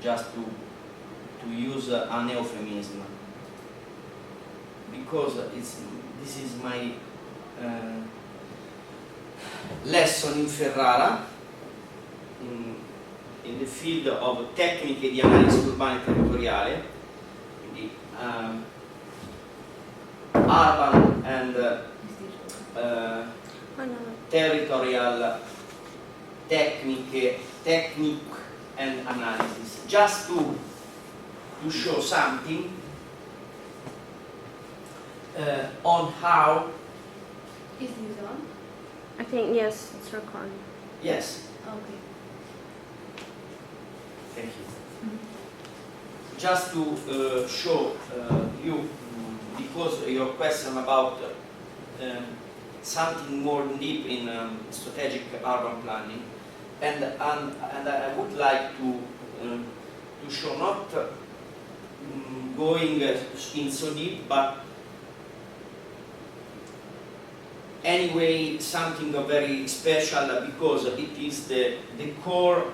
just to use an euphemism, because this is my lesson in Ferrara in the field of tecniche di analisi urbana e territoriale, quindi urban and territorial technique and analysis, just to show something on how. Is this on? I think yes, it's recording. Yes. Okay. Thank you. Just to show you, because your question about something more deep in strategic urban planning, and I would like to show not going in so deep, but anyway something very special, because it is the core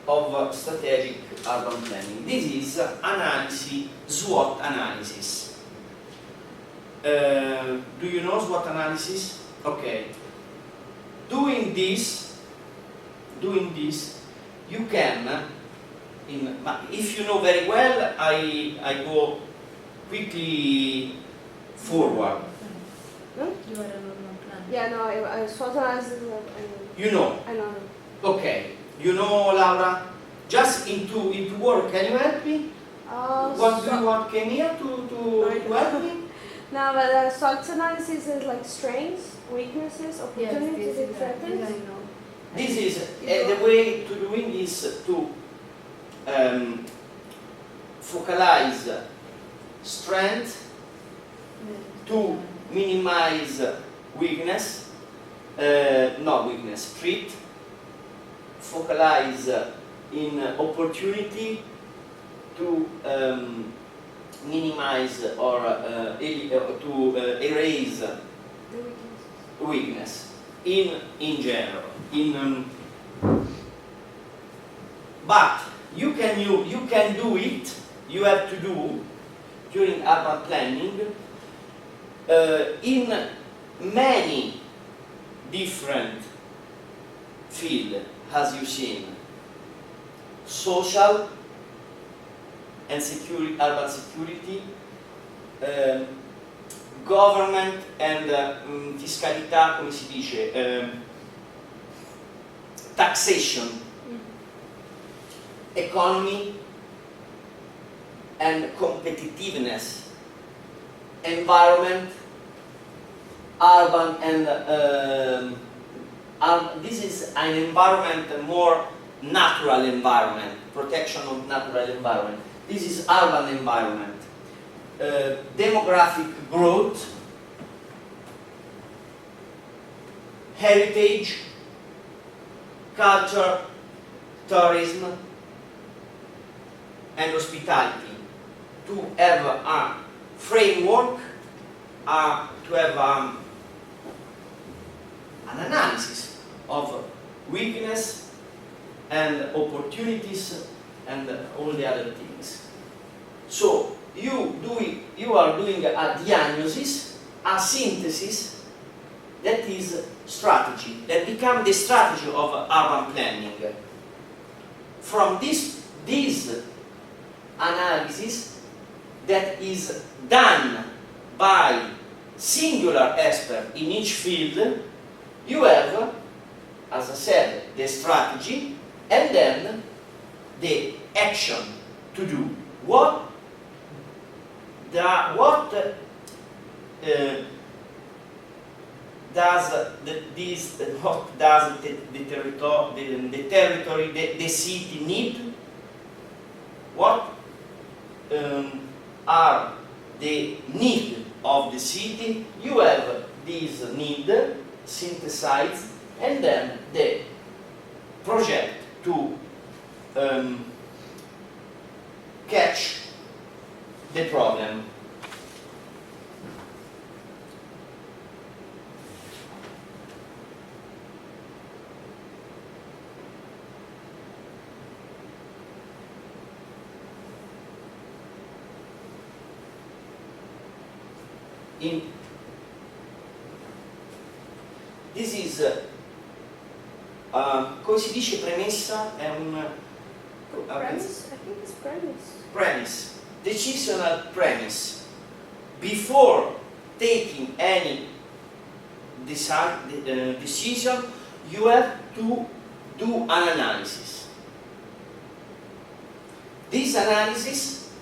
of strategic urban planning. This is analysis, SWOT analysis. Do you know SWOT analysis? Okay. Doing this, you can, if you know very well, I go quickly forward. You are an urban planner. Yeah, no, I SWOT analysis. You know. I know. Okay. You know, Laura? Just into work. Can you help me? What do you want? Came here to help me? No, but SWOT analysis is like strengths, weaknesses, opportunities, Yes, threats. I know. This is the way to doing this, to focalize strength, to minimize weakness, not weakness, threat, focalize in opportunity, to minimize or to erase weakness in general. But you can do it. You have to do during urban planning in many different fields, as you've seen: social and security, urban security, government and fiscalità, come si dice, taxation, economy and competitiveness, environment, urban and this is an environment, more natural environment, protection of natural environment. This is urban environment. Demographic growth, heritage, culture, tourism, and hospitality. To have a framework, to have an analysis of weakness and opportunities and all the other things. So you are doing a diagnosis, a synthesis, that is strategy, that become the strategy of urban planning. From this analysis that is done by singular expert in each field, you have, as I said, the strategy and then the action to do. What does the territory, the city need? What are the needs of the city? You have this need synthesized, and then the project to catch the problem. this is come si dice premessa? È un Premise? I think it's premise. premise, decisional premise. Before taking any decision, you have to do an analysis. This analysis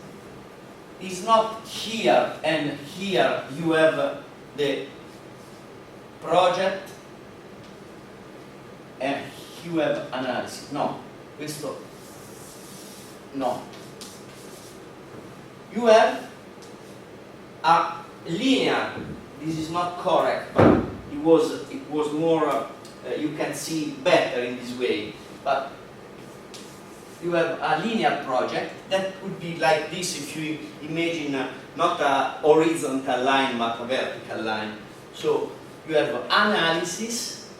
is not here and here you have the project and you have analysis. No, questo no. You have a linear, this is not correct, but it was more, you can see better in this way, but you have a linear project that would be like this if you imagine not a horizontal line but a vertical line. So you have analysis,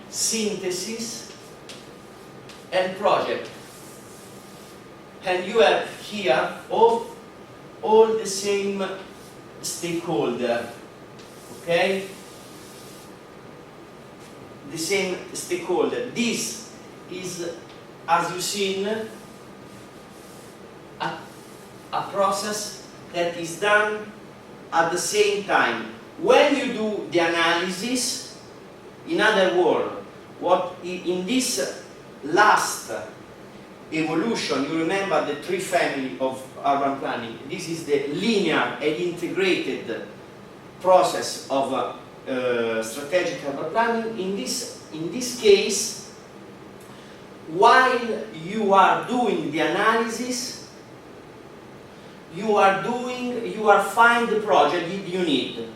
synthesis, and project. And you have here all the same stakeholder, okay? The same stakeholder. This is, as you've seen, a process that is done at the same time. When you do the analysis, in other words, what in this last evolution, you remember the three family of urban planning. This is the linear and integrated process of strategic urban planning. In this case, while you are doing the analysis, you are find the project you need.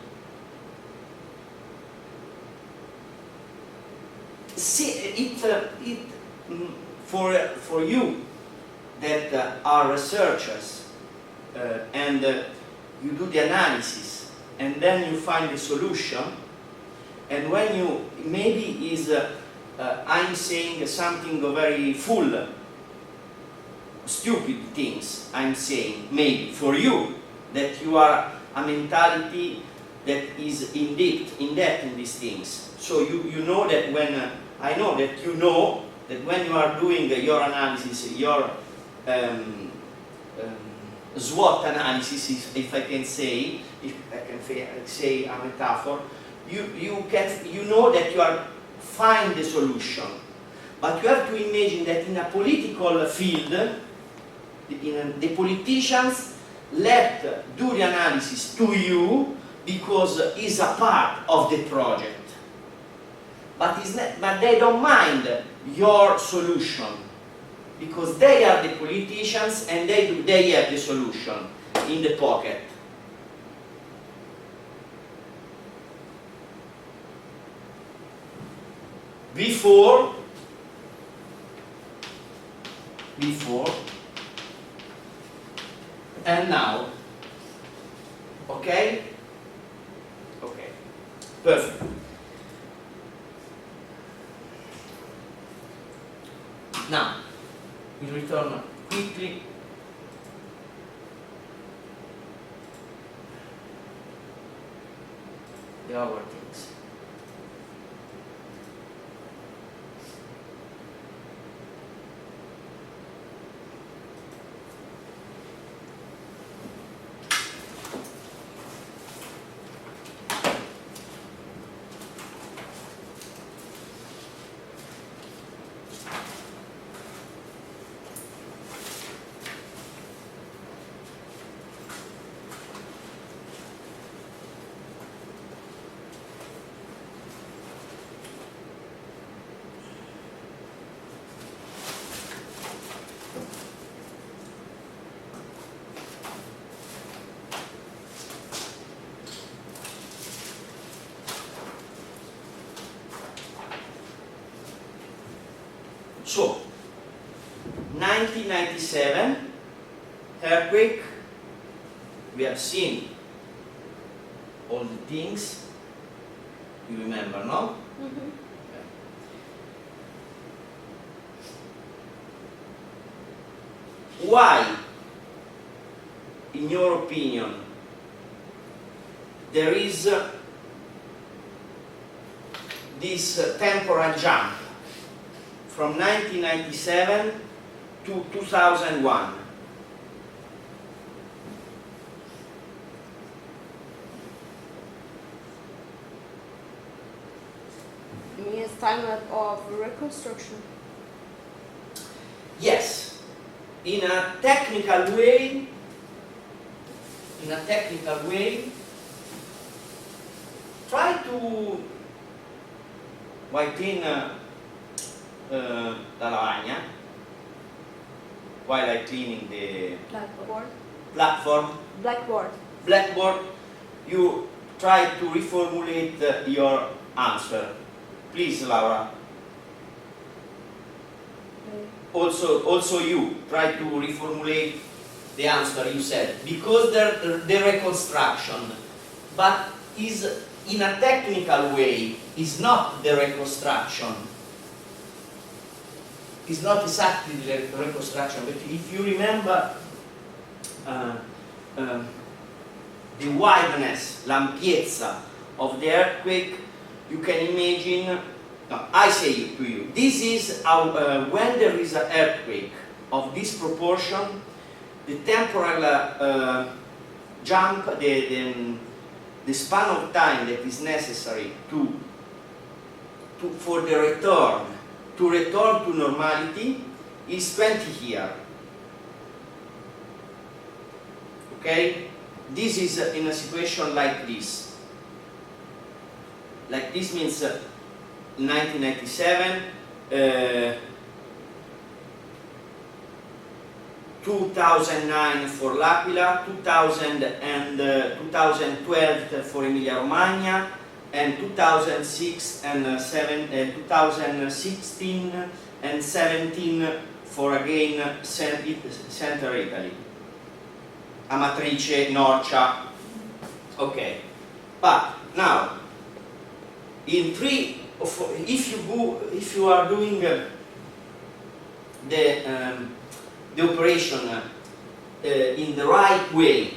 See, for you that are researchers and you do the analysis and then you find the solution, and when you maybe is I'm saying something very full, stupid things I'm saying, maybe for you that you are a mentality that is in depth in these things. So you know that when I know that you know that when you are doing your analysis, your SWOT analysis, if I can say a metaphor, you know that you are find the solution, but you have to imagine that in a political field, the politicians let do the analysis to you because it's a part of the project. But they don't mind your solution because they are the politicians and they have the solution in the pocket. Before and now. Okay? Okay. Perfect. Now, we return quickly. The other things. So, 1997, earthquake, we have seen all the things, you remember, no? Mm-hmm. Why, in your opinion, there is this temporal jump from 1997 to 2001. You mean it's time of reconstruction? Yes, in a technical way, try to whiten la lavagna while I'm cleaning the Blackboard. blackboard. You try to reformulate your answer. Please, Laura. Also you try to reformulate the answer you said, because the reconstruction, but is in a technical way, is not the reconstruction. It's not exactly the reconstruction, but if you remember the wideness, l'ampiezza of the earthquake, you can imagine. No, I say to you, this is how, when there is an earthquake of this proportion, the temporal jump, the span of time that is necessary for the return to normality is 20 years. Okay? This is in a situation like this. Like this means 1997, 2009 for L'Aquila, 2012 for Emilia Romagna, and 2006 and 2016 and 17 for again Central Italy, Amatrice, Norcia. Okay, but now if you are doing the operation in the right way,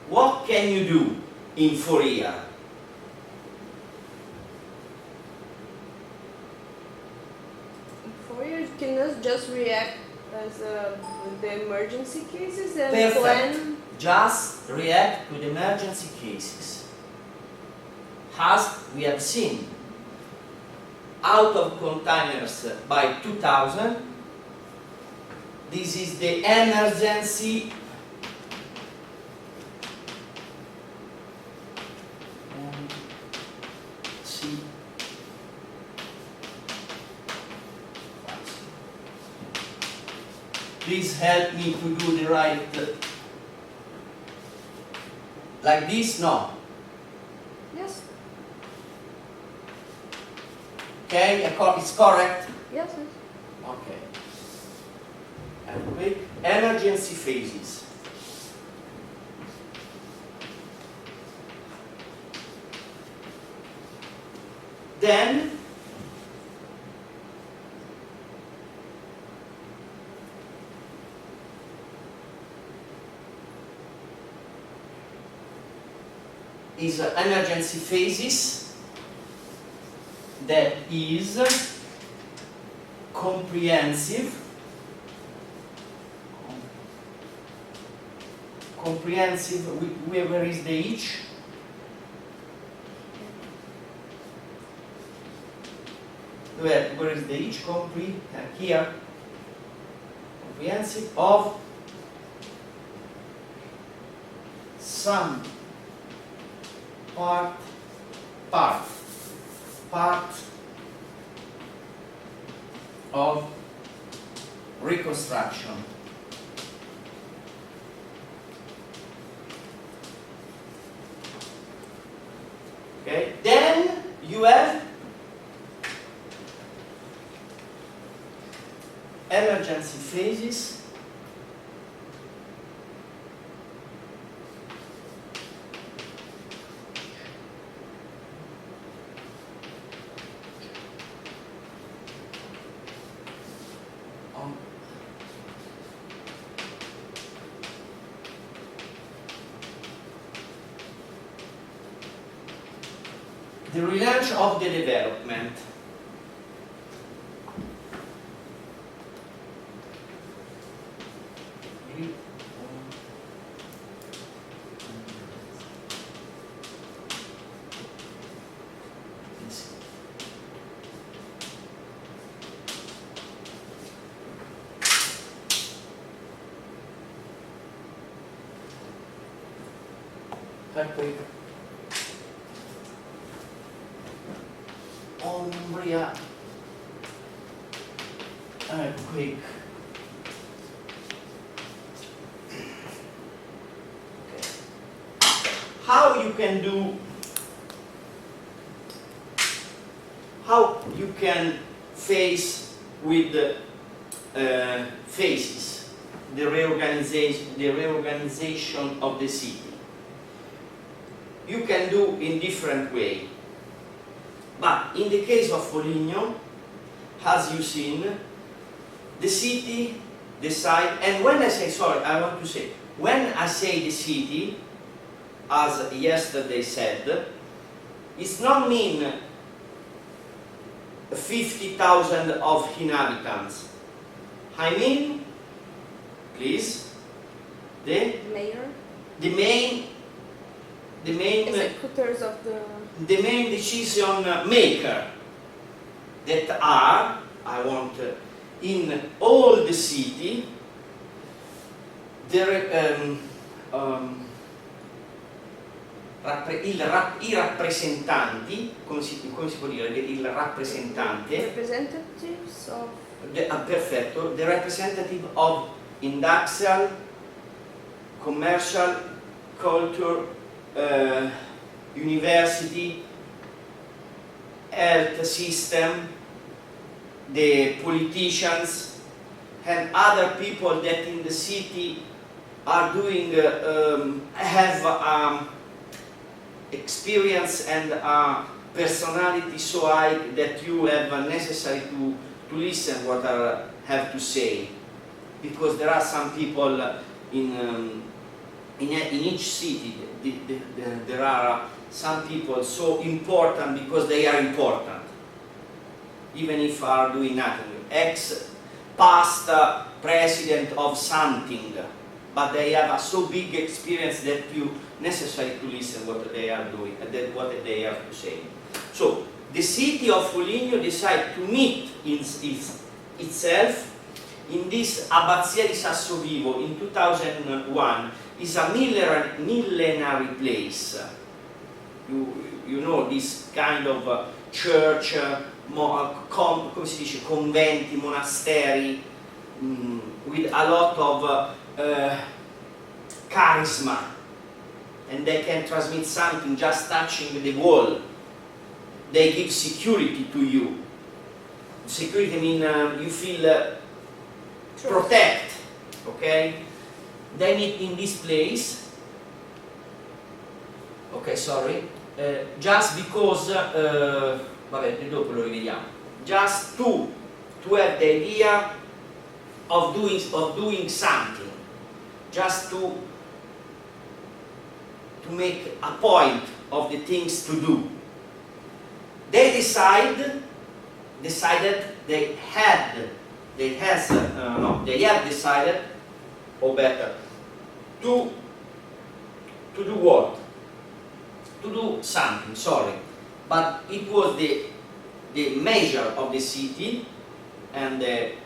what can you do in 4 years? In 4 years, you can just react as the emergency cases and Perfect. plan. Just react to the emergency cases. As we have seen, out of containers by 2000, this is the emergency Please help me to do the right, like this, no? Yes. Okay, it's correct? Yes. Okay. And quick, emergency phases. Then, is emergency phases that is comprehensive, where is the each? Where is the each? Here, comprehensive of some part of reconstruction. Okay, then you have emergency phases the relaunch of the development. Umbria, quick. Okay. How you can do? How you can face with the phases, the reorganization of the city? You can do in different way. But in the case of Foligno, as you've seen, the city decide, and when I say, sorry, I want to say, when I say the city, as yesterday said, it's not mean 50,000 of inhabitants. I mean, please, the Mayor? main Executors of the main decision maker that are, I want, in all the city, i rappresentanti, come si può dire, il rappresentante, representatives of perfetto, the representative of industrial, commercial, culture, university, health system, the politicians, and other people that in the city are doing, have experience and personality so high that you have necessary to listen what I have to say, because there are some people in each city. There are some people so important because they are important, even if are doing nothing. Past president of something, but they have a so big experience that you necessary to listen what they are doing and what they have to say. So the city of Foligno decided to meet itself in this Abbazia di Sassovivo in 2001. Is a millenary place. You know this kind of church, come si dice, conventi, monasteri, with a lot of charisma, and they can transmit something just touching the wall. They give security to you. Security, I mean, you feel protect, okay? They meet in this place. Ok, sorry. Just because, vabbè, dopo lo rivediamo. Just to have the idea of doing something. Just to make a point of the things to do. They decided they have decided, or better, to do what? To do something, sorry. But it was the measure of the city and the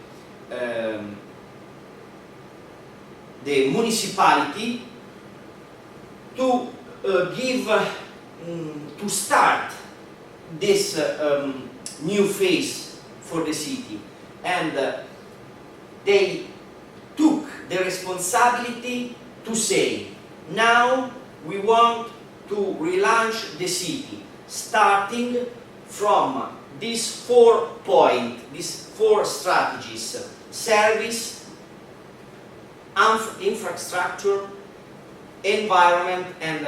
municipality to to start this new phase for the city, and they took the responsibility to say, now we want to relaunch the city, starting from these 4 points, these 4 strategies: service, infrastructure, environment and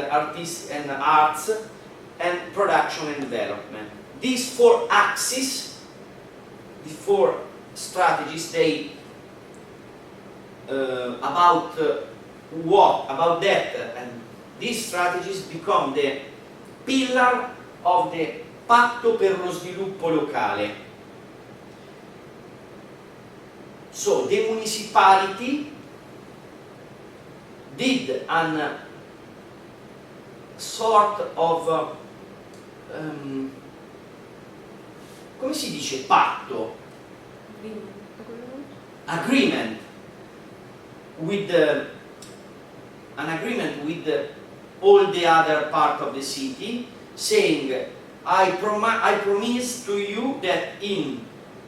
arts, and production and development. These 4 axes, these 4 strategies, they about that, and these strategies become the pillar of the patto per lo sviluppo locale. So the municipality did an sort of come si dice patto? Agreement with an agreement with all the other part of the city, saying I promise to you that in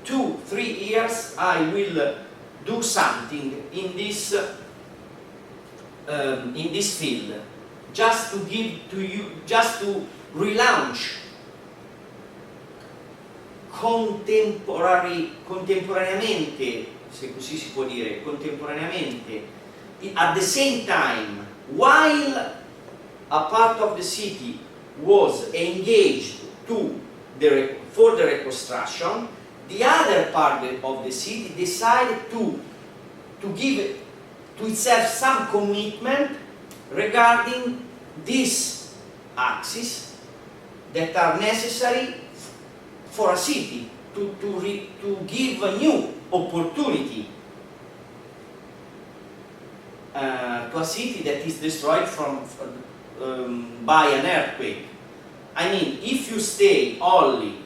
2-3 years I will do something in this field, just to give to you, just to relaunch contemporaneamente, se così si può dire, contemporaneamente, at the same time, while a part of the city was engaged for the reconstruction, the other part of the city decided to give to itself some commitment regarding these axes that are necessary for a city to give a new opportunity to a city that is destroyed by an earthquake. I mean, if you stay only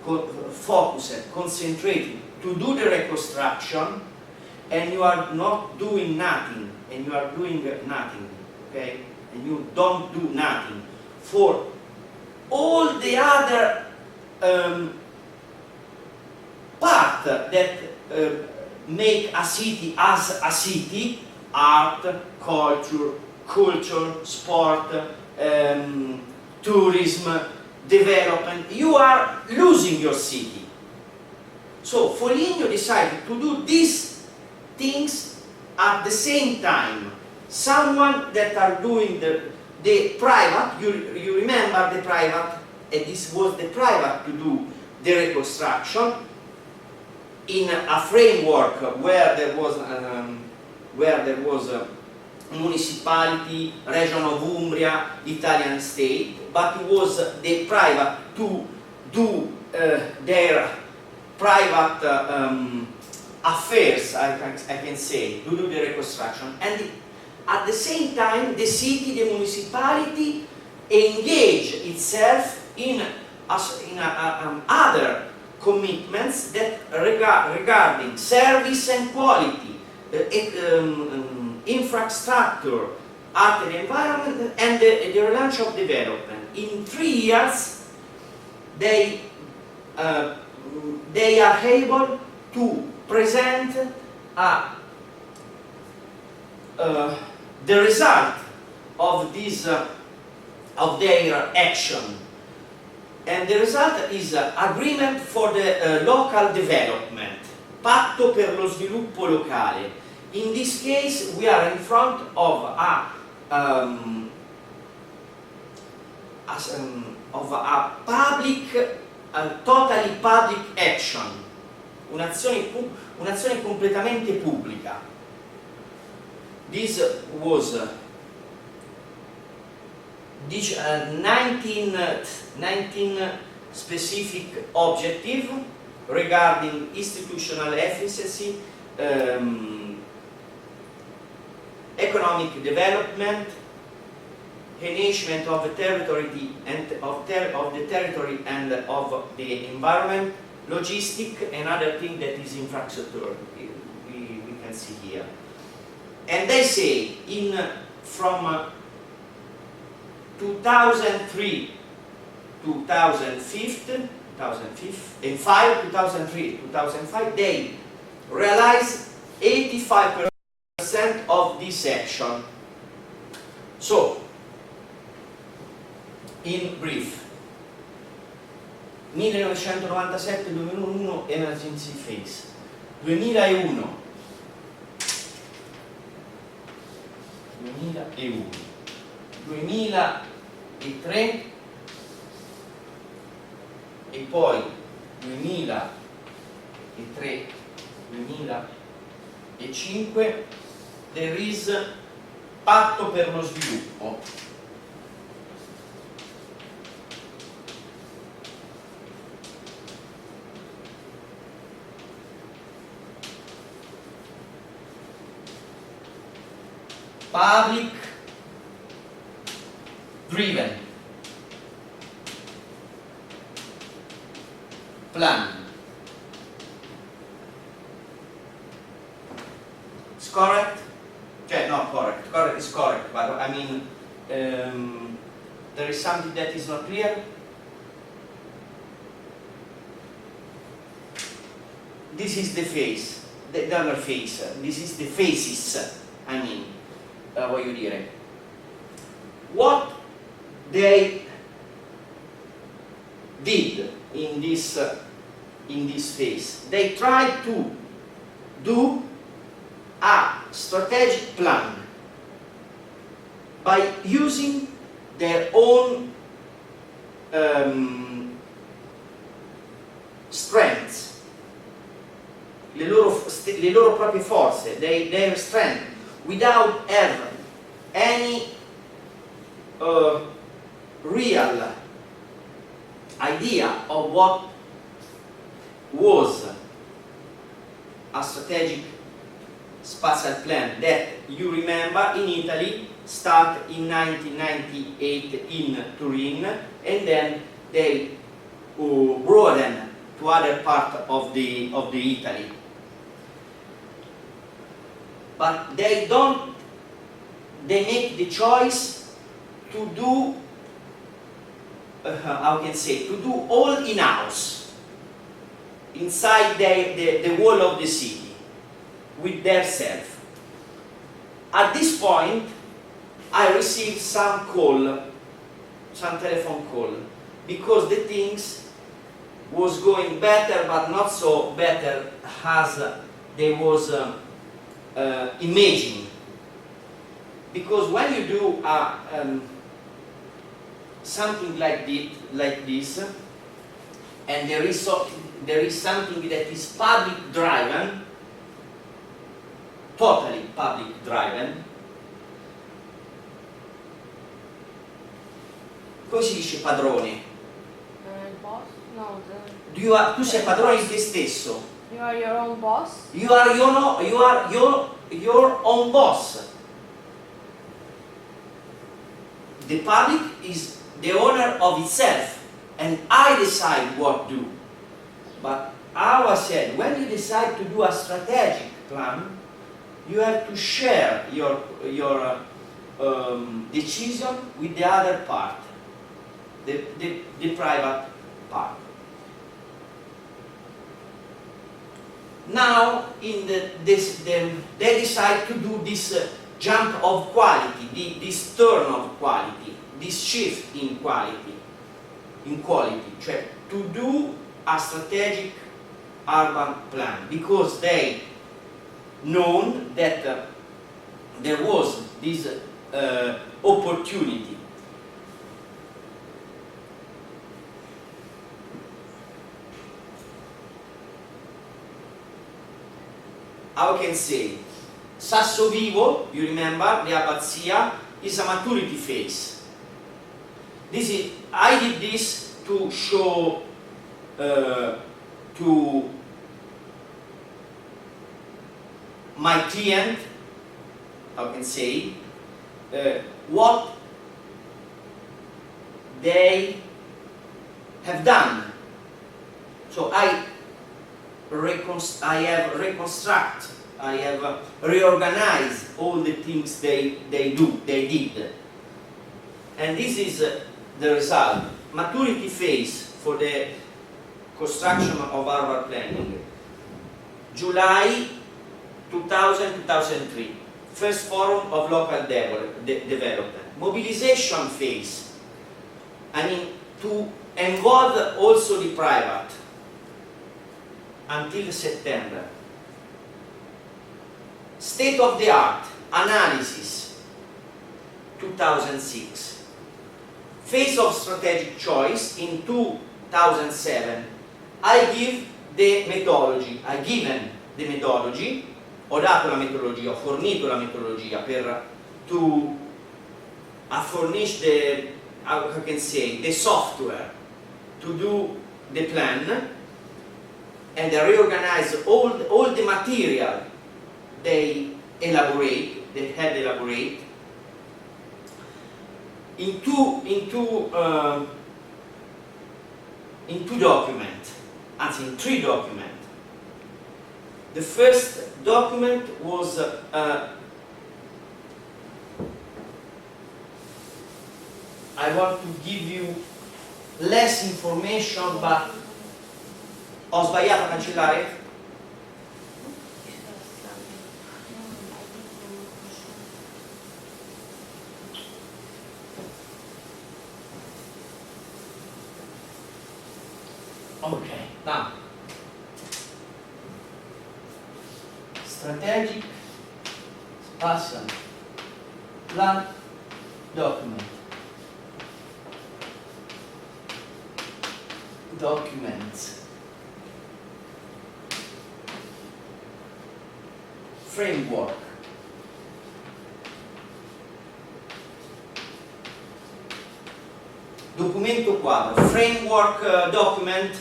focused, concentrated to do the reconstruction, and you are not doing nothing, and you are doing nothing, okay, and you don't do nothing for all the other part that make a city as a city, art, culture, sport, tourism, development, you are losing your city. So Foligno decided to do these things at the same time. Someone that are doing the private, you remember the private, and this was the private to do the reconstruction in a framework where there was a municipality, region of Umbria, Italian state, but it was the private to do their private affairs, I can say, to do the reconstruction. And at the same time, the city, the municipality, engage itself in other commitments that regarding service and quality, infrastructure, art and environment, and the relaunch of development. In 3 years, they are able to present the result of this of their action, and the result is agreement for the local development, patto per lo sviluppo locale. In this case, we are in front of a totally public action, un'azione completamente pubblica. This was 19 specific objectives regarding institutional efficiency, economic development, enhancement of the territory and of the territory and of the environment, logistic, and other thing that is infrastructure. We can see here. And they say from 2003 to 2005, they realized 85% of this action. So, in brief, 1997-2001 emergency phase, 2001, 2003 e poi 2003-2005 there is patto per lo sviluppo. public driven plan. It's correct? Okay, not correct. Correct is correct, but I mean, there is something that is not clear. This is the face, the other face. This is the faces. I mean, voglio dire. What they did in this phase, they tried to do a strategic plan by using their own strengths, le loro proprie forze, their strength, without having any real idea of what was a strategic spatial plan that, you remember, in Italy started in 1998 in Turin, and then they broadened to other parts of the Italy. But they make the choice to do, how can I say, to do all in-house, inside the wall of the city, with their self. At this point, I received some telephone call, because the things was going better, but not so better as they was imagining. Because when you do something like this, and there is something that is public driven, totally public driven, come si dice padrone? Boss? No. Tu sei padrone di te stesso. You are your own boss? You are your own boss. The public is the owner of itself, and I decide what to do. But I said, when you decide to do a strategic plan, you have to share your decision with the other part, the private part. Now, they decide to do this jump of quality, this turn of quality, this shift in quality, cioè to do a strategic urban plan, because they known that there was this opportunity. How can I say? Sassovivo, you remember, the Abbazia, is a maturity phase. I did this to show to my client, how can I say, what they have done. So I have reorganized all the things they did. And this is the result. Maturity phase for the construction of urban planning. July 2000-2003. First forum of local development. Mobilization phase. I mean, to involve also the private until September. State of the art analysis 2006. Phase of strategic choice in 2007. I give the methodology, ho dato la metodologia, ho fornito la metodologia per to furnish the, how can I say, the software to do the plan, and they reorganize all the material they elaborate that had elaborate in three documents. The first document was I want to give you less information, but ho sbagliato a cancellare? Okay, now strategic spatial plan document. Documents. Framework. Documento quadro. Framework document.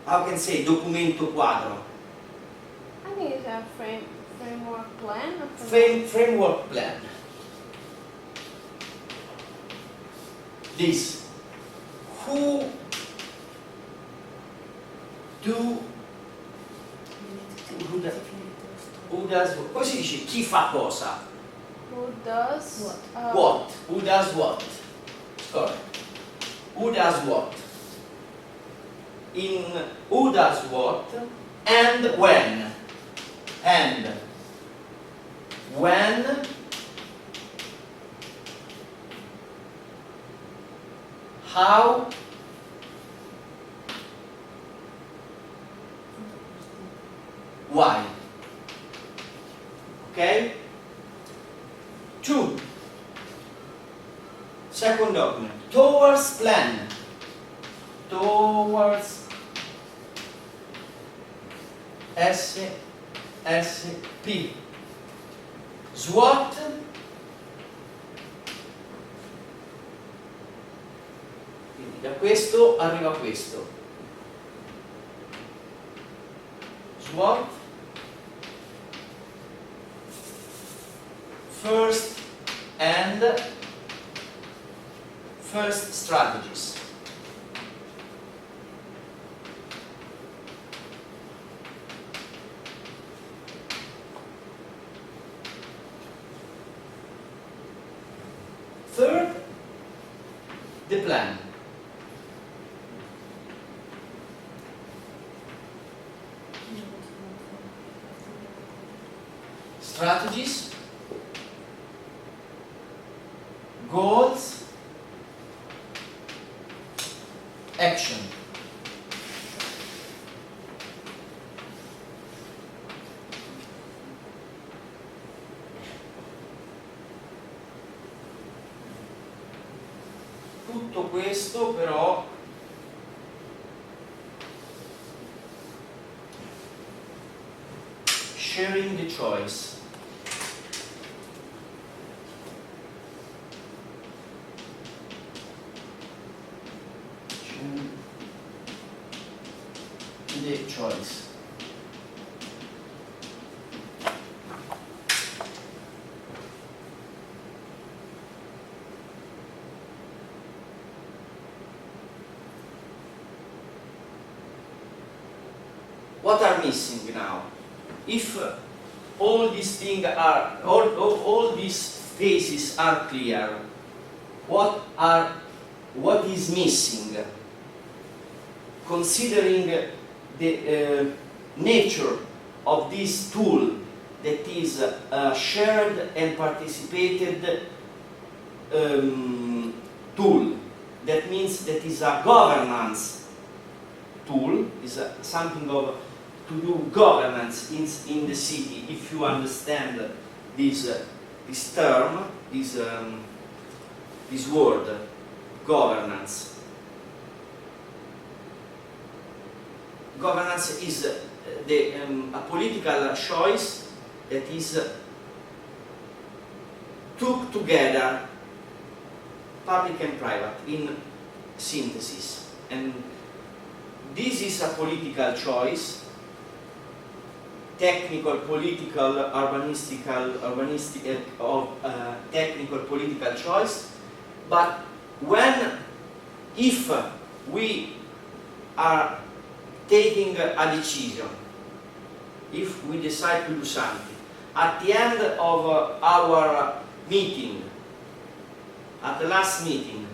How can say documento quadro? I think it's a framework plan. Or Framework plan. This. Who does what? Come si dice chi fa cosa? Who does What? What? Who does what? Correct. Who does what? In who does what and when? And when how why? Okay? 2. Second document. Towards plan. Towards SP. SWOT. Quindi da questo arriva a questo. SWOT. First strategies. Third, the plan. Strategies, goals, action. Tutto questo però sharing the choice. The choice. What are missing now? If all these things are, all these phases are clear, what is missing? Considering the nature of this tool that is a shared and participated tool, that means that is a governance tool, is something of to do governance in the city. If you understand this term, this word, governance. Governance is a political choice that is took together public and private in synthesis, and this is a political choice technical, political, technical, political choice. But if we are taking a decision, if we decide to do something, at the end of our meeting, at the last meeting,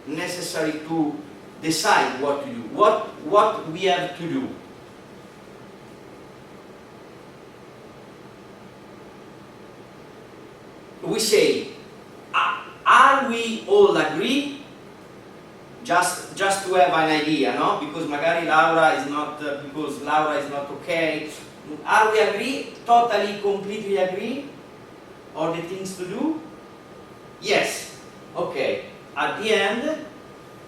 necessary to decide what to do, what we have to do. We say, are we all agree? Just to have an idea, no? Because magari Laura is not, okay. Are we agree? Totally, completely agree? All the things to do? Yes. Okay. At the end,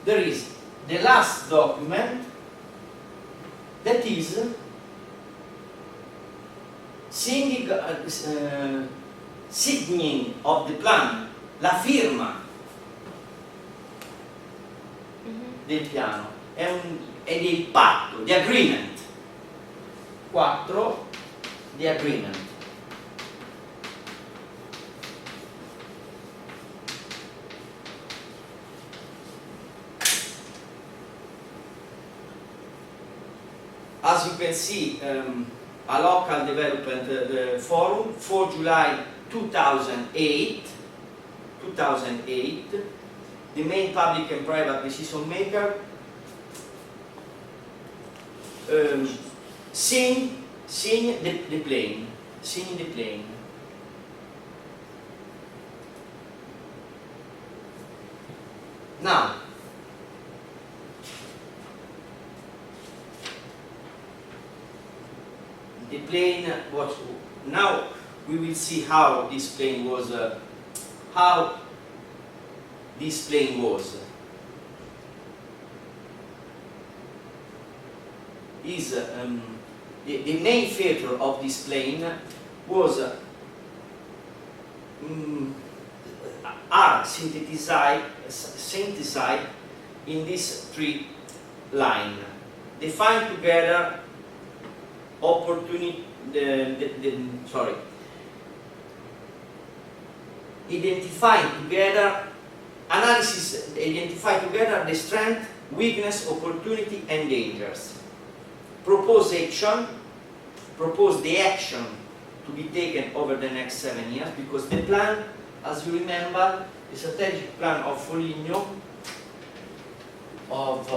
there is the last document that is signing of the plan, la firma del piano, è del patto, the agreement. 4. The agreement. As you can see, a local development forum, 4 July 2008, the main public and private decision maker, sign the plane. Now, the plane was. Now we will see how this plane was. The main feature of this plane was are synthesized in these 3 lines. Define together identify together the strength, weakness, opportunity and dangers. Propose the action to be taken over the next 7 years, because the plan, as you remember, the strategic plan of Foligno was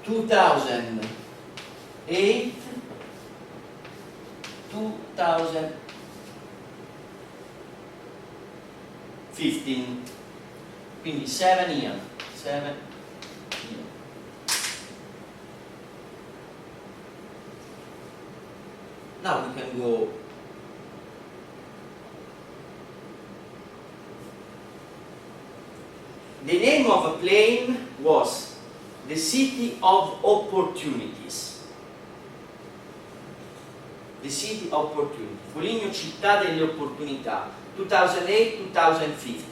2008, 2015, quindi 7 years. Now we can go. The name of a plane was the City of Opportunities. The City of Opportunity. Foligno, città delle opportunità. 2008-2015.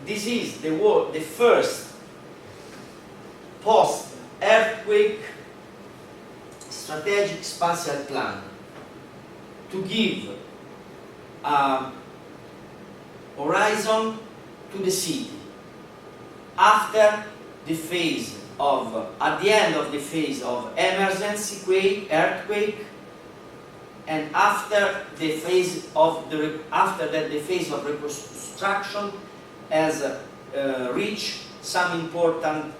This is the first post-earthquake strategic spatial plan to give a horizon to the city after the phase of, at the end of the phase of emergency earthquake, and after the phase of the phase of reconstruction has reached some important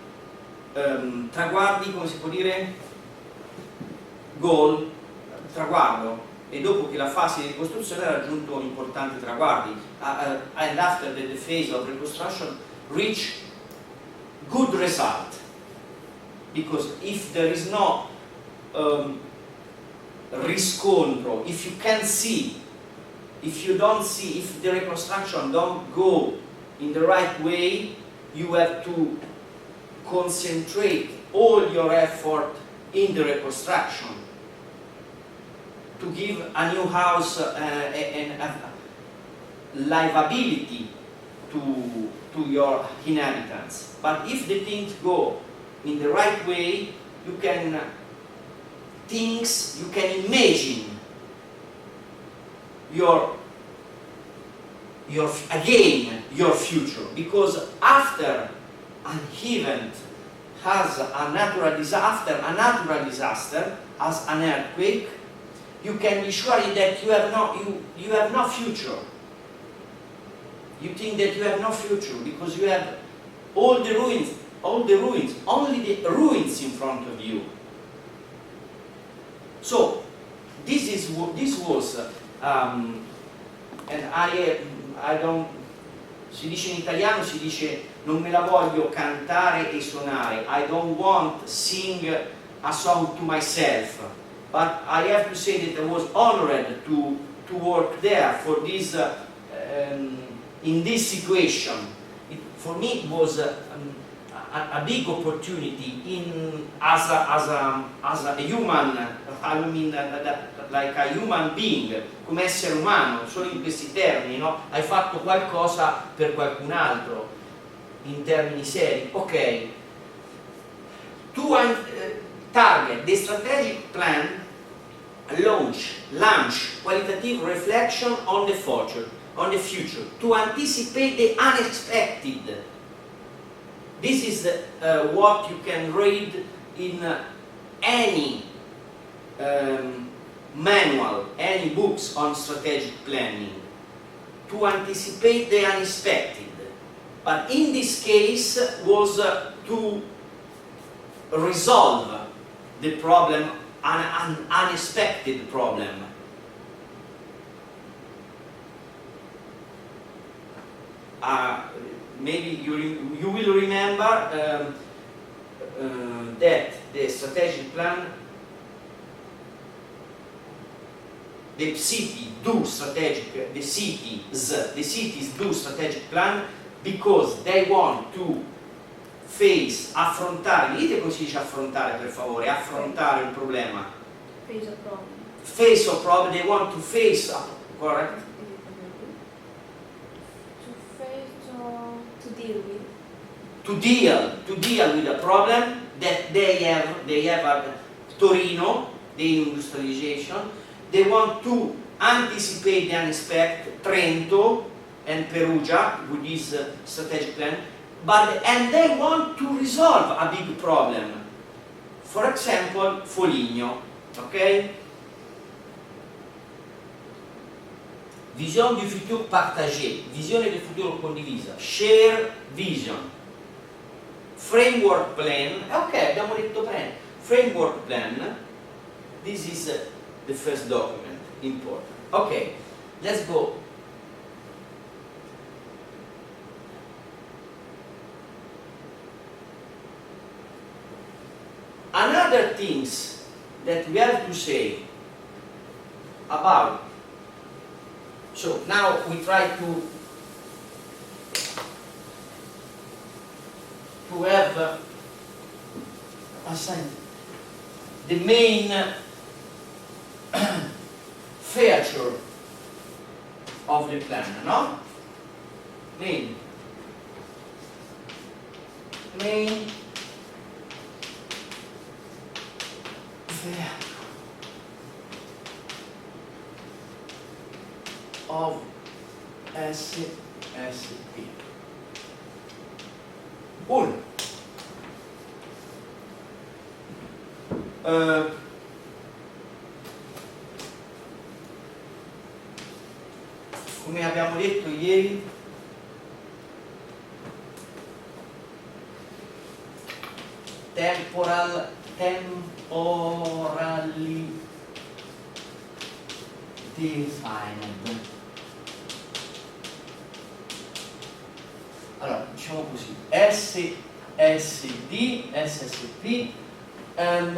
traguardi, come si può dire? Goal, traguardo, e dopo che la fase di ricostruzione ha raggiunto importanti traguardi, and after the phase of reconstruction reach good result, because if there is no riscontro, if you can't see, if you don't see, if the reconstruction don't go in the right way, you have to concentrate all your effort in the reconstruction. to give a new house and livability to your inhabitants. But if the things go in the right way, you can imagine your future, because after an event has a natural disaster, as an earthquake, you can be sure that you have no future. You think that you have no future because you have all the ruins, only the ruins in front of you. So this was and I don't, si dice in italiano, si dice non me la voglio cantare e suonare, I don't want to sing a song to myself, but I have to say that I was honored to work there for this in this situation. For me it was a big opportunity as a human, I mean like a human being, come essere umano, solo in questi termini, no? Hai fatto qualcosa per qualcun altro, in termini seri. Ok, to target the strategic plan, launch qualitative reflection on the future, to anticipate the unexpected. This is what you can read in any manual, any books on strategic planning, to anticipate the unexpected. But in this case was to resolve the problem, an unexpected problem. Maybe you will remember that the strategic plan, the cities do strategic plan because they want to affrontare, dite come si dice affrontare per favore, affrontare un problema. Face a problem, they want to face up, correct? To deal with a problem that they have at Torino, the industrialization. They want to anticipate the unexpected, Trento and Perugia with this strategic plan, and they want to resolve a big problem. For example, Foligno, okay? Vision du futur partagé, visione del futuro condivisa, share vision. Framework plan, ok, abbiamo detto plan. Framework plan, this is the first document, important. Okay, let's go. Another things that we have to say about, so now we try to have the main feature of the plan, no? Main feature of SSP. Uno, come abbiamo detto ieri, temporally defined. Allora, diciamo così, SSP and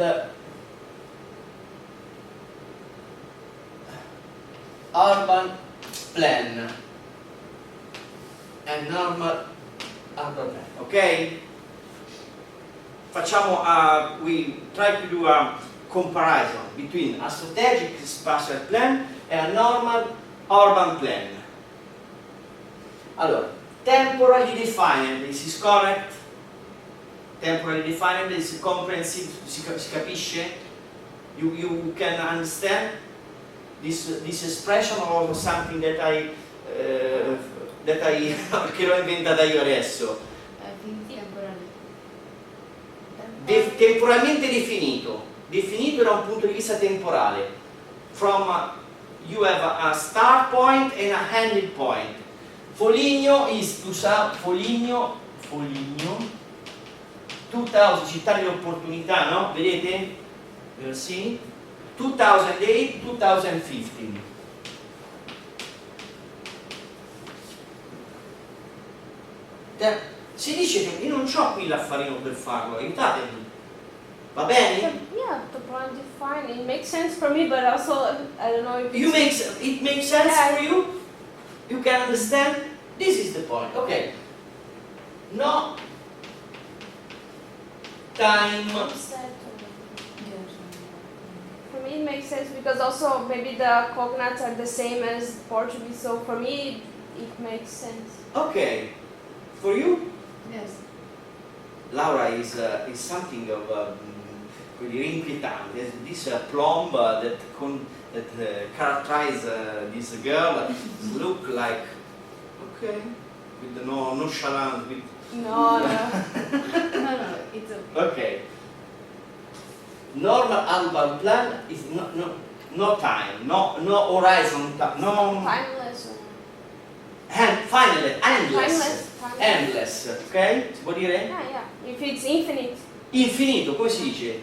urban plan and normal urban plan, ok? We try to do a comparison between a strategic spatial plan and a normal urban plan. Allora, temporally defined, this is correct? Temporally defined is comprehensive, si capisce? You can understand this expression or something that che l'ho inventata io adesso? Temporalmente definito da un punto di vista temporale. From you have a start point and a ending point. Foligno is Foligno 2000, città dell'opportunità, no? Vedete? Sì? 2008-2015. Si dice che io non ho qui l'affarino per farlo, aiutatemi. Va bene? Yeah, the point is fine. It makes sense for me, but also I don't know if It makes sense for you? You can understand? This is the point. Okay. No time. For me it makes sense because also maybe the cognates are the same as Portuguese, so for me it makes sense. Okay. For you? Yes. Laura is something of really inquietante. This plumb that characterize this girl look like okay with the nonchalant with No. No, it's okay. okay. Normal urban plan is no time, no horizon, no Timeless. finally Timeless. endless, ok? Si può dire? Yeah. If it's infinite. Infinito, come si dice?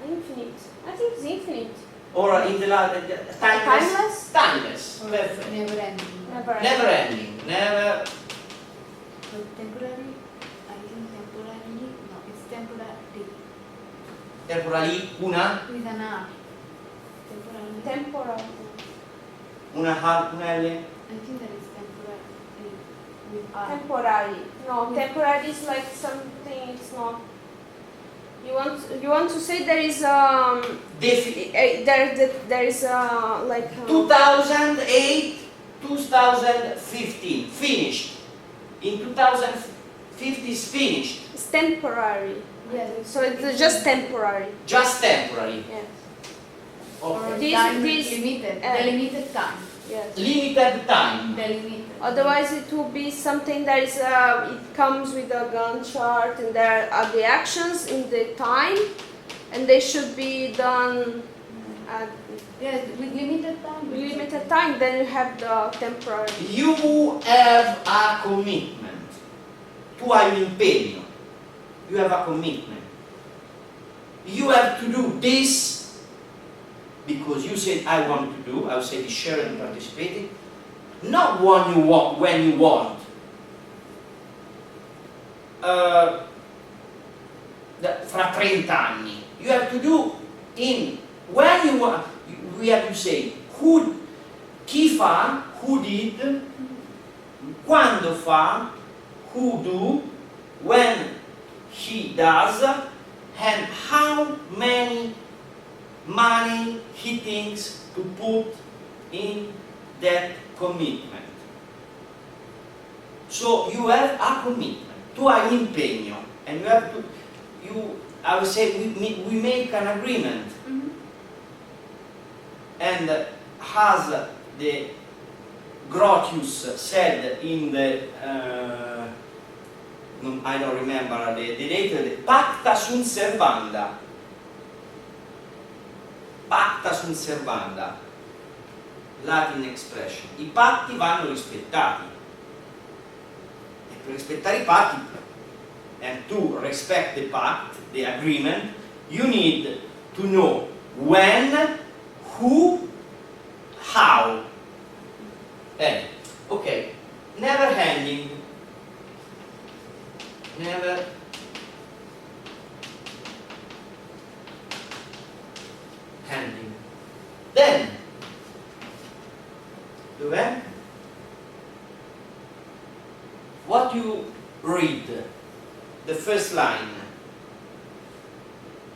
Infinite. I think it's infinite. Or in the Timeless? Timeless. Or Perfect. never ending. Never ending. Never. But temporary, I think temporarily, no, it's temporary. Temporally, una With an R. Temporarily. Temporal. Una L. I think that is temporary with R. Temporary. No, temporary is like something. It's not. You want to say there is there is like 2008, 2015, finished. In 2015 is finished. It's temporary. Yes. So it's just temporary. Just temporary. Yes. Or Okay. time This- limited, uh, delimited time. Yes. Limited time. Delimited. Otherwise, it will be something that is. It comes with a Gantt chart, and there are the actions in the time, and they should be done at Yes, with limited time. limited time. Then you have the temporary. You have a commitment. Tu hai un impegno. You have a commitment. You have to do this because you said I want to do. I said share and participating. Not when you want. Fra 30 anni. You have to do in when you want. We have to say chi fa, who did, quando fa, who do, when he does, and how many money he thinks to put in that commitment. So you have a commitment, tu hai un impegno, and you have to, I would say we make an agreement. Mhm. And as the Grotius said in the, I don't remember the date, pacta sunt servanda. Pacta sunt servanda, Latin expression. I patti vanno rispettati. E per rispettare i patti, and to respect the pact, the agreement, you need to know when, who, how. Okay, never ending. Never ending. Then, dov'è? What you read, the first line.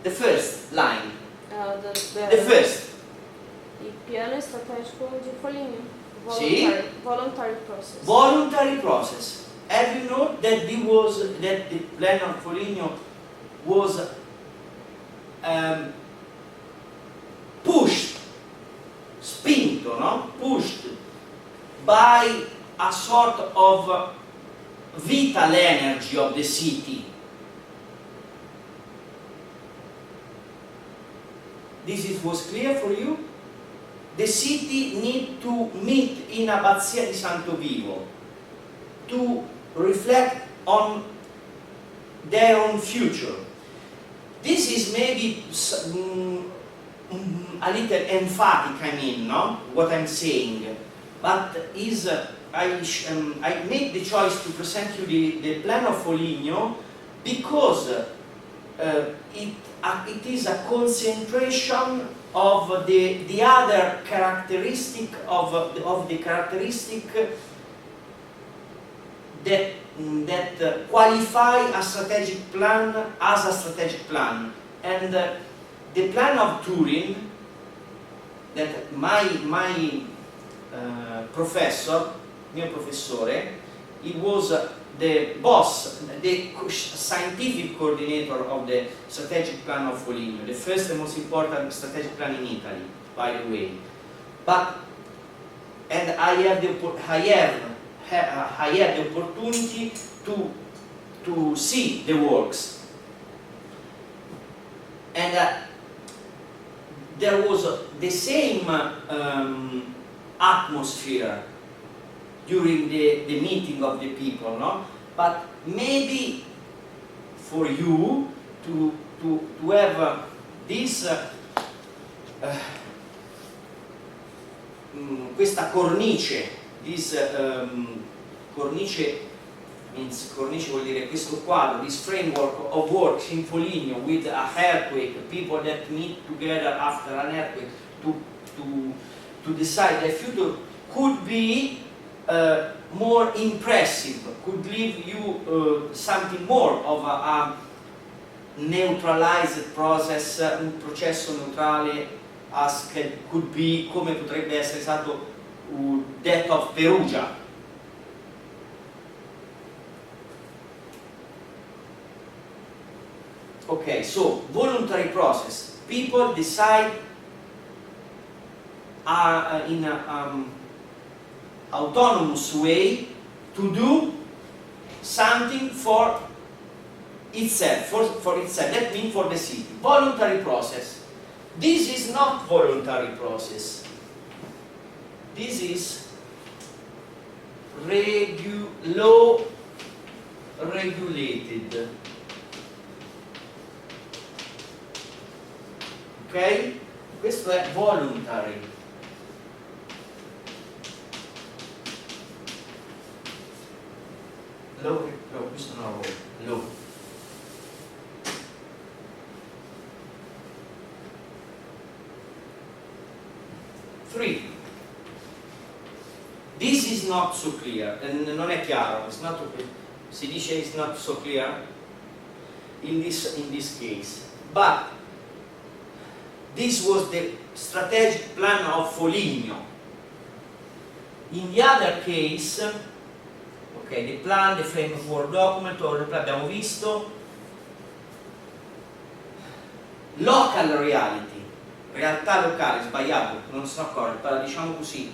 The first line. The first. Il piano strategico di Foligno. Sì. Voluntary process. Voluntary process. Have you noted that the plan of Foligno was pushed, spinto, no? Pushed by a sort of vital energy of the city. Was clear for you? The city need to meet in Abbazia di Santo Vivo to reflect on their own future. This is maybe a little emphatic, I mean, no? What I'm saying, but is I made the choice to present you the plan of Foligno because it is a concentration of the other characteristic of the characteristic that qualify a strategic plan as a strategic plan. And the plan of Turin that my professor, mio professore, he was the boss, the scientific coordinator of the strategic plan of Foligno, the first and most important strategic plan in Italy, by the way. And I had the opportunity to see the works, and there was the same atmosphere during the meeting of the people, no? But maybe for you to have this questa cornice, cornice vuol dire questo quadro, this framework of works in Foligno with a earthquake, people that meet together after an earthquake to decide their future, could be more impressive, could give you something more of a neutralized process, un processo neutrale, as could be, come potrebbe essere stato that of Perugia. Okay, so voluntary process. People decide in an autonomous way to do something for itself, for itself. That means for the city. Voluntary process. This is not voluntary process. This is law regulated. Ok? Questo è voluntary. Law, questo non è law. 3. This is not so clear, non è chiaro, it's not, si dice it's not so clear in this case, but this was the strategic plan of Foligno. In the other case, okay, the plan, the frame of work document, abbiamo visto, local reality, realtà locale, sbagliato, non sono d'accordo, però diciamo così,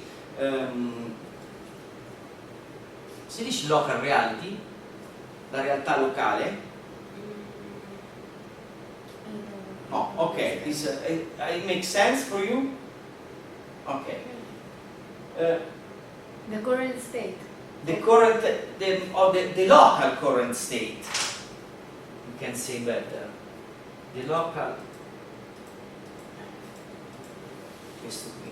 si dice local reality, la realtà locale? No, ok, it makes sense for you? Ok. The current state. The local current state. You can say better. The local. Questo qui.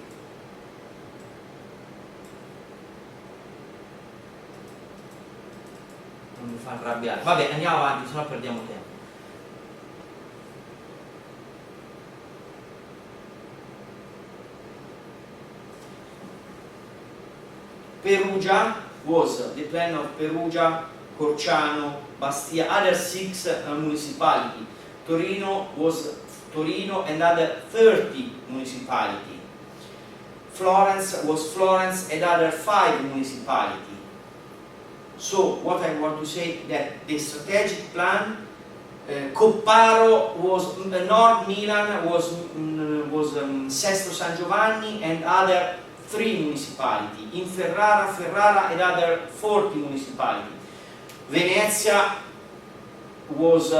Non mi fa arrabbiare. Vabbè, andiamo avanti, sennò perdiamo tempo. Perugia was the plan of Perugia, Corciano, Bastia, other 6 municipalities. Torino was Torino, and other 30 municipalities. Florence was Florence and other 5 municipalities. So what I want to say that the strategic plan, Copparo was North Milan was Sesto San Giovanni and other 3 municipalities. In Ferrara and other 40 municipalities. Venezia was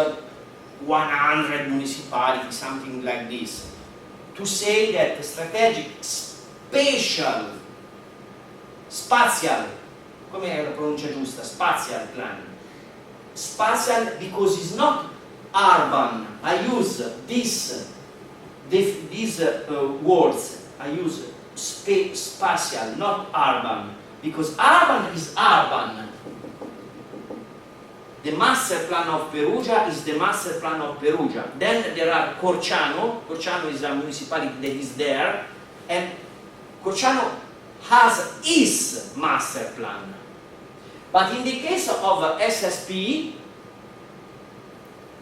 100 municipalities, something like this. To say that the strategic spatial, come è la pronuncia giusta? Spatial plan. Spatial because it's not urban. I use these words. I use spatial, not urban, because urban is urban. The master plan of Perugia is the master plan of Perugia. Then there are Corciano. Corciano is a municipality that is there, and Corciano has its master plan. But in the case of SSP,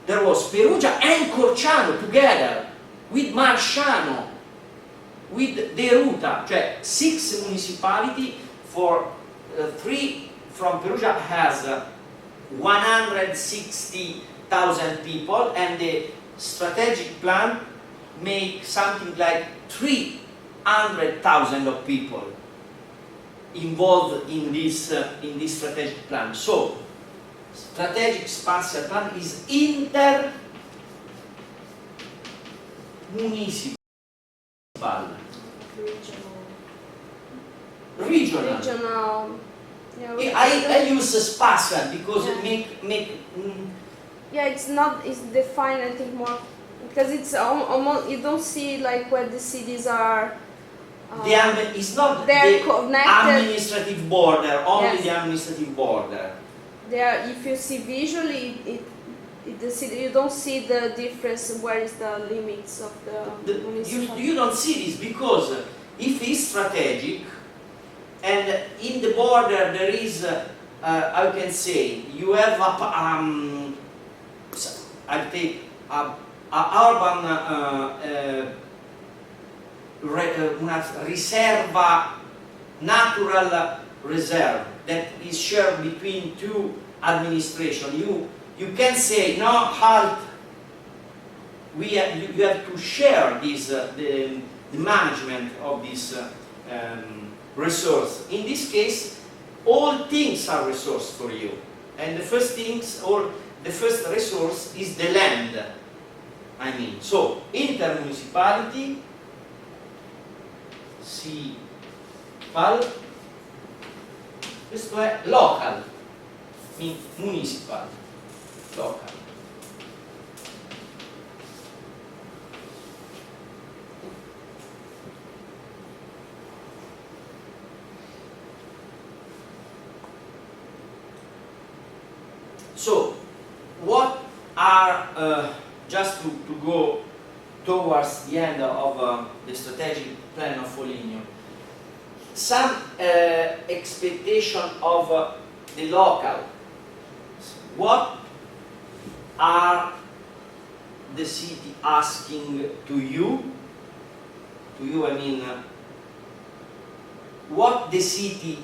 there was Perugia and Corciano together, with Marciano, with De Ruta, cioè 6 municipalities for 3 from Perugia has 160,000 people, and the strategic plan makes something like 300,000 of people involved in this strategic plan. So, strategic spatial plan is inter-municipal. Regional. Yeah, I use spatial because it make yeah, it's defined, I think, more because it's almost you don't see like where the cities are. it's not they're the connected. administrative border, only Yes. the administrative border. There, if you see visually, the city, you don't see the difference. Where is the limits of the municipality? You don't see this because if it's strategic, and in the border there is, I can say, you have I take a urban una riserva, natural reserve that is shared between 2 administrations. You can say no, halt. You have to share this the management of this resource. In this case, all things are resource for you, and the first resource is the land. I mean, so intermunicipality, questo è local, municipal, local. So, what are, just to go towards the end of the strategic plan of Foligno, some expectation of the local. What are the city asking to you? To you, I mean, what are the city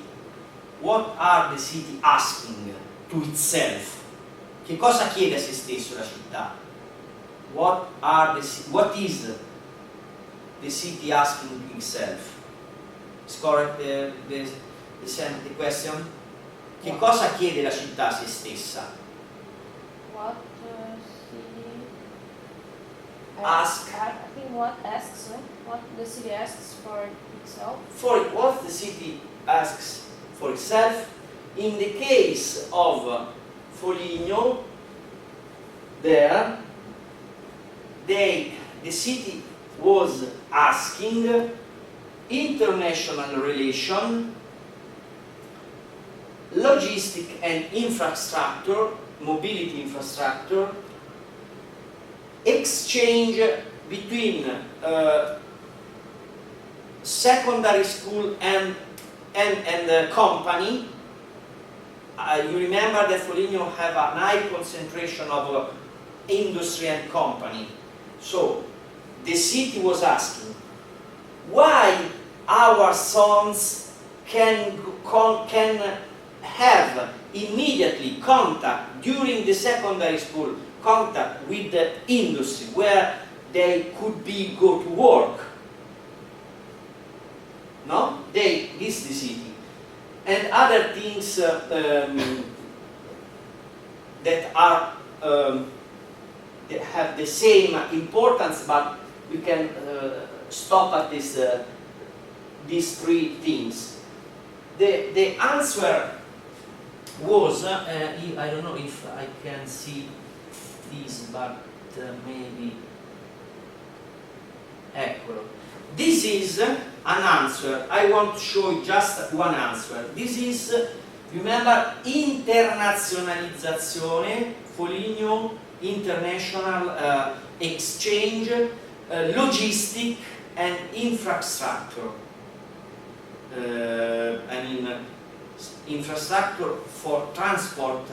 asking to itself? Che cosa chiede a se stesso la città? What is the city asking to itself? Is correct the question? Che cosa chiede la città a se stessa? What city Ask. I think what asks, what the city asks for itself. For what the city asks for itself. In the case of Foligno, there, the city was asking international relation, logistic and infrastructure, mobility infrastructure, exchange between secondary school and company. You remember that Foligno have a high concentration of industry and company. So the city was asking, why our sons can have immediately contact during the secondary school, contact with the industry where they could go to work. No? This is the city. And other things that are that have the same importance, but we can stop at these three things. The answer was, I don't know if I can see this, but maybe, eccolo. This is an answer. I want to show you just one answer. This is, remember, internazionalizzazione, Foligno, international exchange, logistic and infrastructure. I mean, infrastructure for transport,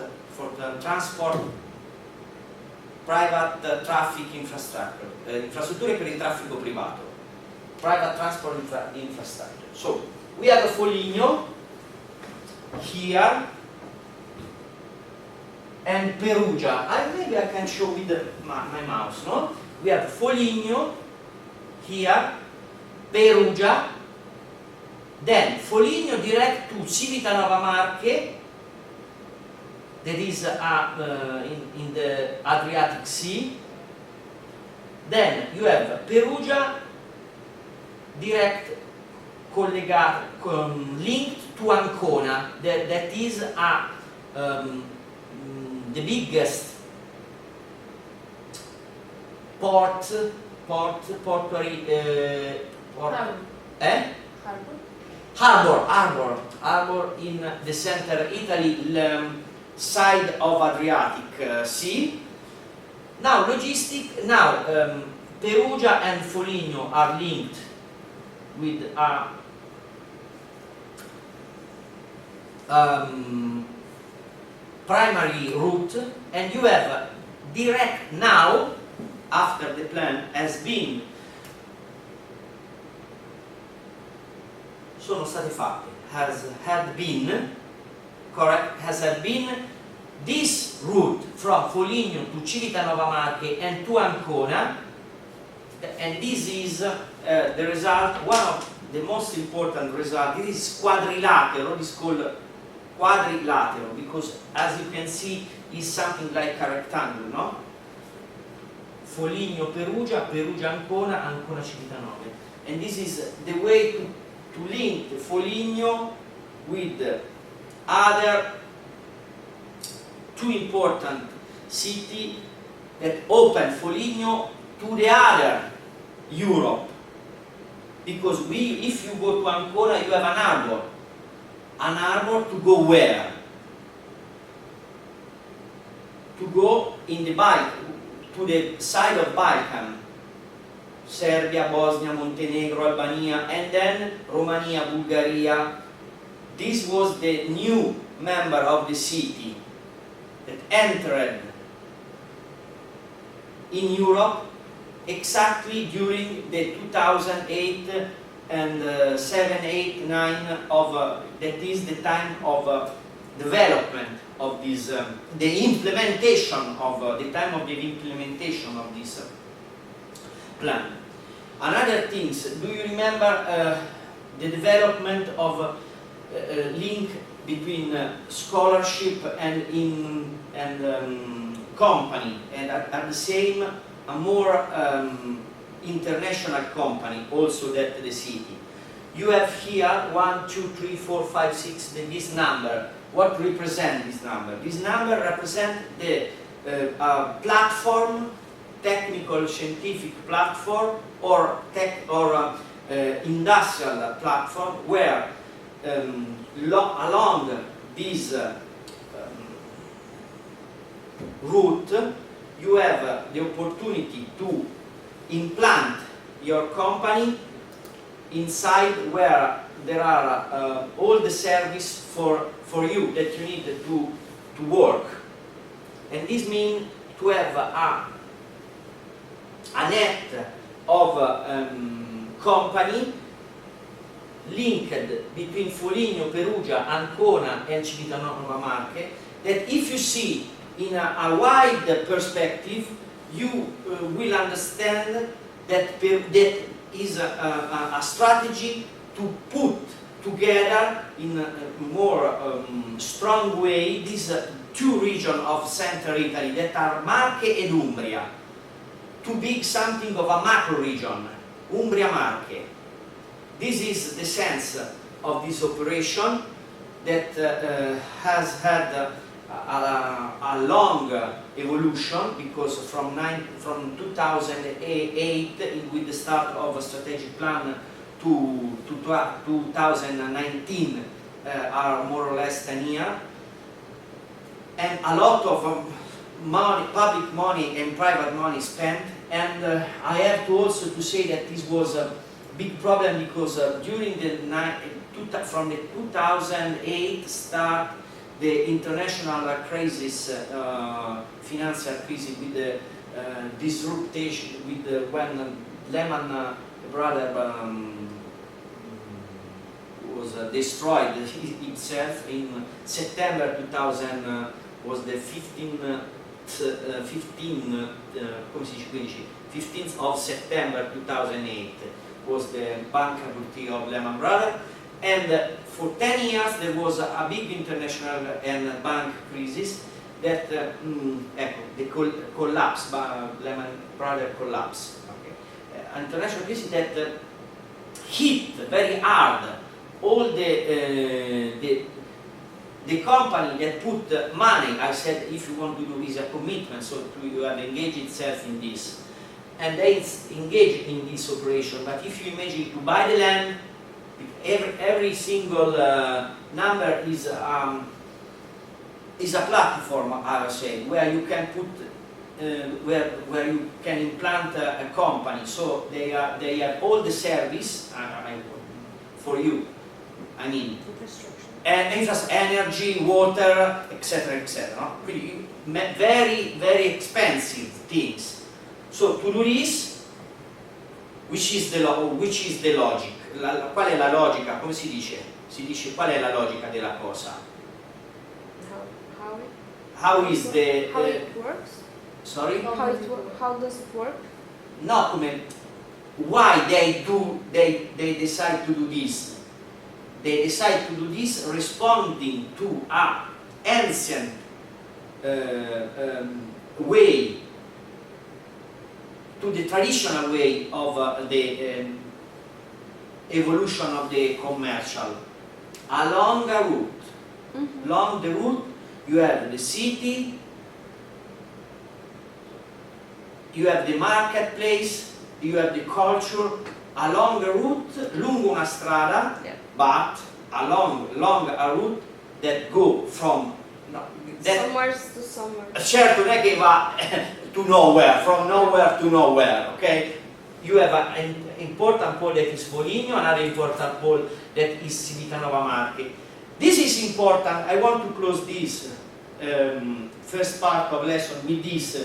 private traffic infrastructure, infrastrutture per il traffico privato, private transport infrastructure. So we have a Foligno here and Perugia. Maybe I can show with my mouse, no? We have Foligno here, Perugia, then Foligno direct to Civitanova Marche, that is in the Adriatic Sea. Then you have Perugia direct linked to Ancona, that is the biggest harbor in the center Italy, side of Adriatic Sea. Now Perugia and Foligno are linked with a primary route, and you have direct now, after the plan has been has been this route from Foligno to Civitanova Marche and to Ancona, and this is the result, one of the most important results. This is quadrilateral, it's called quadrilateral because, as you can see, is something like a rectangle, no? Foligno Perugia, Perugia Ancona, Ancona Civitanova, and this is the way to link Foligno with other two important cities that open Foligno to the other Europe, because if you go to Ancona, you have an harbor to go where? To go in the to the side of Balkan, Serbia, Bosnia, Montenegro, Albania, and then Romania, Bulgaria. This was the new member of the city that entered in Europe exactly during the 2008 and 7, 8, 9 of that is the time of development of this, the implementation of the time of the implementation of this plan. Another things, do you remember the development of link between scholarship and company, and at the same a more international company also that the city. You have here 1, 2, 3, 4, 5, 6, this number. What represents this number? This number represents the platform, technical scientific platform or industrial platform where along this route you have the opportunity to implant your company inside where there are all the service for you that you need to work. And this means to have a net of company linked between Foligno, Perugia, Ancona and Civitanova Marche, that if you see in a wide perspective, you will understand that that is a strategy to put together in a more strong way these two regions of central Italy that are Marche and Umbria, to be something of a macro region, Umbria-Marche. This is the sense of this operation that has had a long evolution, because from 2008 with the start of a strategic plan to 2019 are more or less 10 years, and a lot of money, public money and private money spent. And I have to also to say that this was a big problem, because during from the 2008 start the international crisis, financial crisis, with the disruption, with when Lehman Brothers was destroyed itself in September 2000, was the 15th of September 2008 was the bankruptcy of Lehman Brothers. And for 10 years there was a big international and bank crisis that the collapse, Lehman Brothers collapse. Okay. International crisis that hit very hard all the company that put money. I said, if you want to do this, a commitment, so you have engaged itself in this, and they engaged in this operation. But if you imagine to buy the land, every single number is a platform, I would say, where you can put where you can implant a company. So they have all the service for you. I mean, energy, water, etc., etc. Very, very expensive things. So to do this, which is the logic? Qual è la logica? Come si dice? Si dice qual è la logica della cosa? How is the how it works? Sorry? How does it work? No, come why they decide to do this? They decide to do this responding to a ancient way, to the traditional way of the evolution of the commercial along a route. Mm-hmm. Along the route you have the city, you have the marketplace, you have the culture. Along a route, lungo una strada, Yeah. but along a route that go from Somewhere to somewhere. certo non è che va to nowhere, from nowhere to nowhere, okay? You have an important pole that is Foligno, another important pole that is Civitanova Marche. This is important. I want to close this first part of lesson with this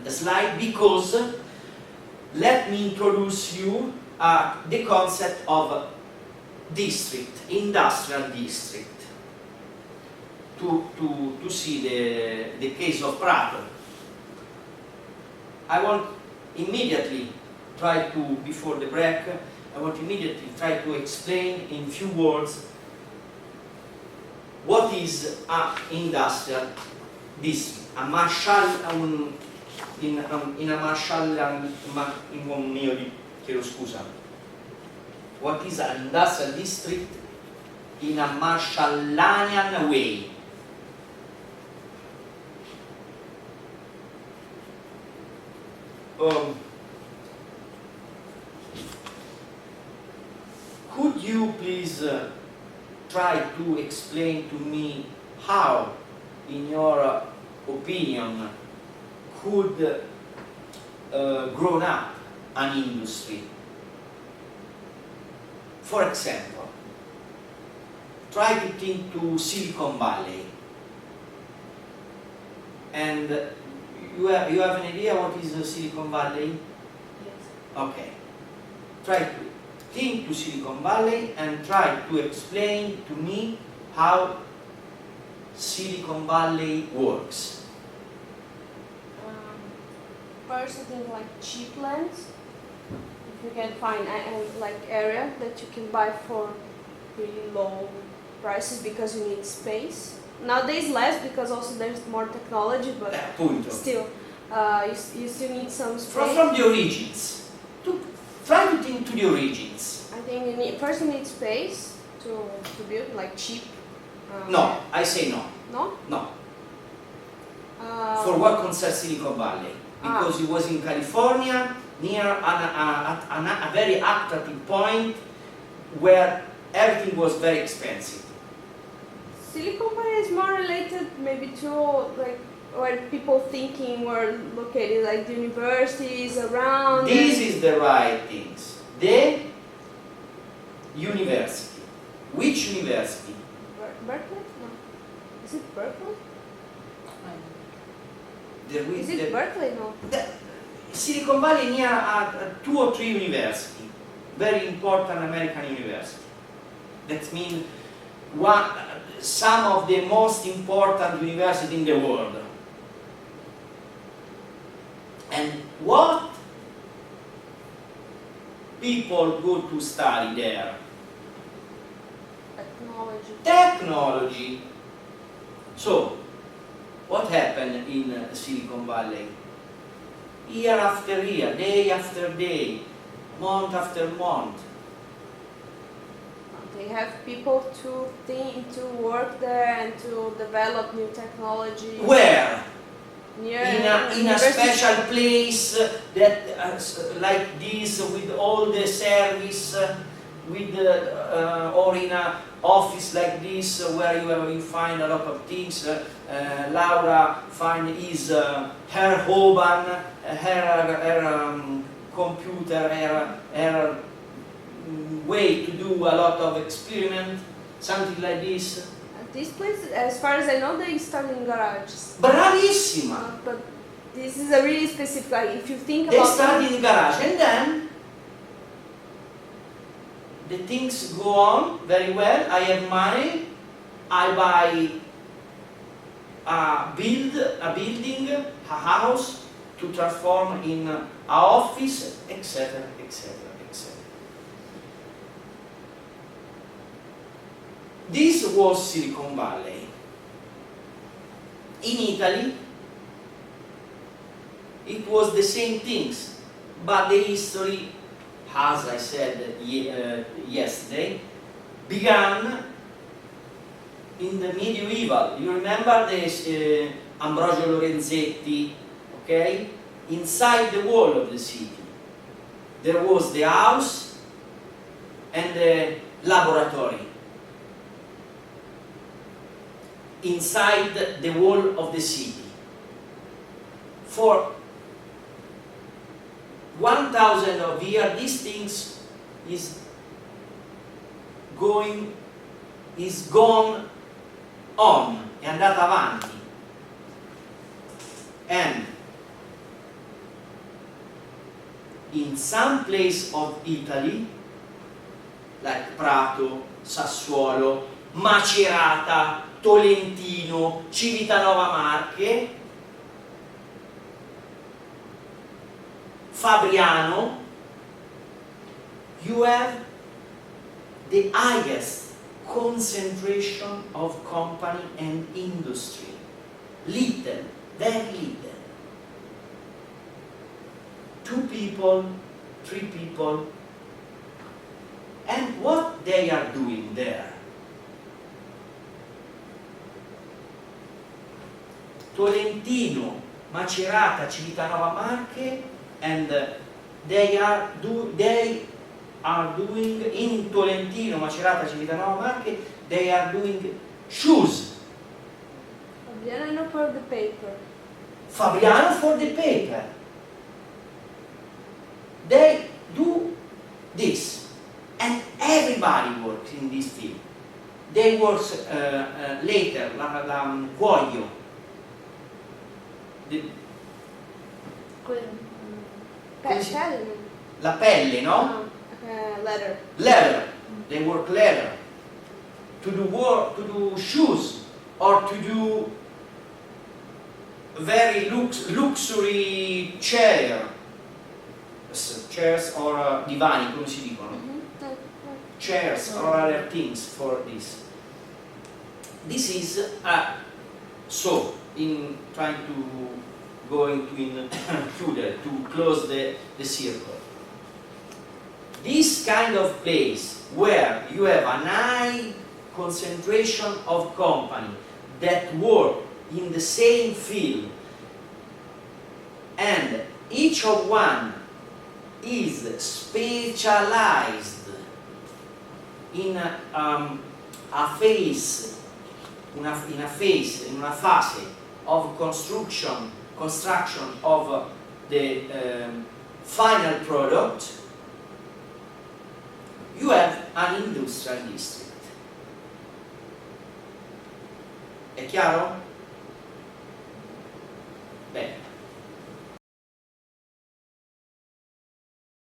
slide, because let me introduce you the concept of district, industrial district, to see the case of Prato. I want immediately try to, before the break, I want immediately try to explain in few words what is an industrial district, a Marshall, in a Marshall, chiedo scusa. What is an industrial district in a Marshallian way? Could you please try to explain to me how, in your opinion, could grow up an industry? For example, try to think to Silicon Valley, and you have an idea what is Silicon Valley? Yes. Okay. Try to think to Silicon Valley and try to explain to me how Silicon Valley works. First, I think like cheap lands. If you can find like area that you can buy for really low prices because you need space. Nowadays less because also there's more technology, but Punto. still, you still need some space. From the origins. Try to think to the origins. I think first you need space to build like cheap. No, I say no. No? No. For what concerns Silicon Valley? Because it was in California, near a very attractive point where everything was very expensive. Silicon Valley is more related maybe to like where people thinking were located, like the universities around. This is the right things. The university. Which university? Berkeley? No. Is it Berkeley? Is Is it Berkeley? No. Silicon Valley near 2 or 3 universities, very important American university. That means some of the most important universities in the world. And what people go to study there? Technology. Technology. So, what happened in Silicon Valley? Year after year, day after day, month after month. They have people to think, to work there and to develop new technology. Where? Near In a special place that like this, with all the service, or in an office like this where you find a lot of things. Laura find her Hoban, her computer, her way to do a lot of experiment, something like this. This place, as far as I know, they start in garages. Bravissima! But this is a really specific, like, if you think They about start in garage and then the things go on very well. I have money, I buy a building, a house to transform in an office, etc., etc., etc. This was Silicon Valley. In Italy, it was the same things, but the history, as I said yesterday, began in the medieval. You remember this Ambrogio Lorenzetti, okay? Inside the wall of the city, there was the house and the laboratory. Inside the wall of the city. For 1,000 of years, these things is gone on, è andata avanti. And in some place of Italy, like Prato, Sassuolo, Macerata, Tolentino, Civitanova Marche, Fabriano, you have the highest concentration of company and industry. Little, very little. 2 people, 3 people. And what they are doing there? Tolentino, Macerata, Civitanova Marche, and they are doing in Tolentino, Macerata, Civitanova Marche, they are doing shoes. Fabriano for the paper. Fabriano for the paper. They do this, and everybody works in this field. They work later, Cuoio. la pelle, no? Leather. Leather. They work leather. To do shoes or to do very luxury chairs or divani, come si dicono? Chairs or other things for this. This is so in trying to go into to close the circle. This kind of place where you have a high concentration of company that work in the same field and each of one is specialized in a phase of construction of the final product, you have an industrial district. È chiaro? Bene.